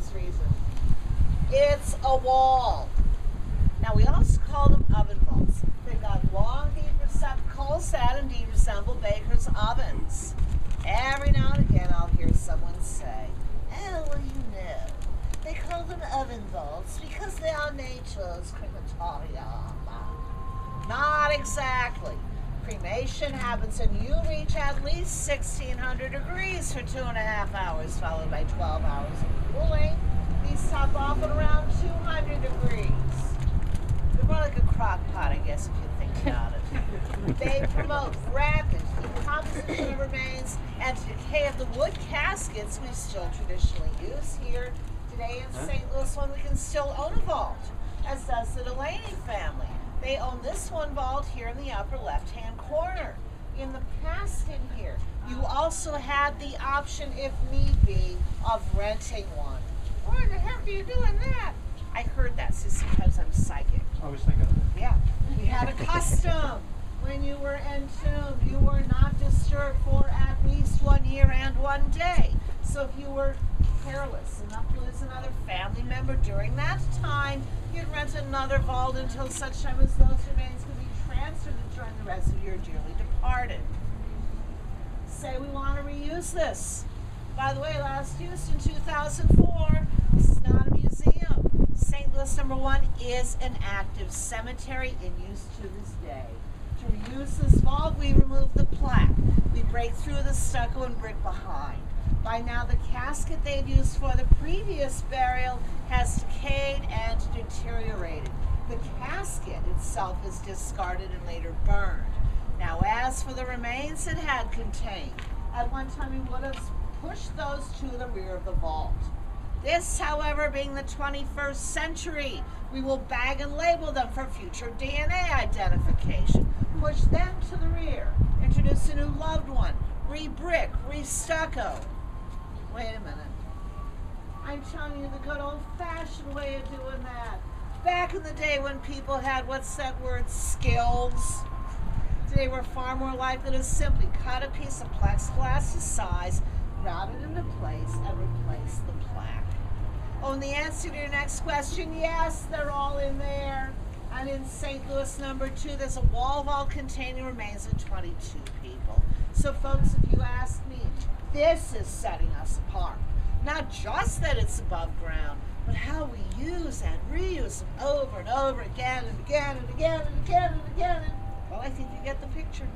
obvious reason. It's a wall. Now, we also call them oven vaults. They've got long, deep receptacles that indeed resemble baker's ovens. Every now and again, I'll hear someone say, "Oh, well, you know, they call them oven vaults because they are nature's crematorium." Not exactly. Cremation happens and you reach at least 1600 degrees for 2.5 hours, followed by 12 hours of cooling. These top off at around 200 degrees. They're more like a crock pot, I guess, if you think about it. They promote rapid decomposition of remains and decay of the wood caskets we still traditionally use here today in St. Louis, when we can still own a vault, as does the Delaney family. They own this one vault here in the upper left-hand corner. In the past in here, you also had the option, if need be, of renting one. Why the heck are you doing that? I heard that, Sissy, because I'm psychic. I was thinking of it. Yeah, we had a custom. When you were entombed, you were not disturbed for at least 1 year and 1 day. So if you were careless enough to lose another family member during that time, you'd rent another vault until such time as those remains could be transferred to join the rest of your dearly departed. Say we want to reuse this. By the way, last used in 2004. This is not a museum. St. Louis number 1 is an active cemetery in use to this day. To reuse this vault, we remove the plaque. We break through the stucco and brick behind. By now, the casket they'd used for the previous burial has decayed and deteriorated. The casket itself is discarded and later burned. Now, as for the remains it had contained, at one time we would have pushed those to the rear of the vault. This, however, being the 21st century, we will bag and label them for future DNA identification. Push them to the rear. Introduce a new loved one. Re-brick, re-stucco. Wait a minute. I'm telling you the good old-fashioned way of doing that. Back in the day when people had, what's that word, skills. Today we're far more likely to simply cut a piece of plexiglass to size, route it into place, and replace the plaque. Oh, and the answer to your next question, yes, they're all in there. And in St. Louis number 2, there's a wall vault containing remains of 22 people. So folks, if you ask me, this is setting us apart. Not just that it's above ground, but how we use and reuse them over and over again and again and again and again and again. And, well, I think you get the picture.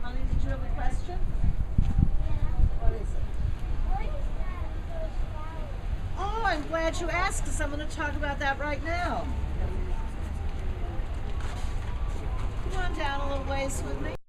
Honey, did you have a question? What is it? Oh, I'm glad you asked, because I'm going to talk about that right now. Come on down a little ways with me.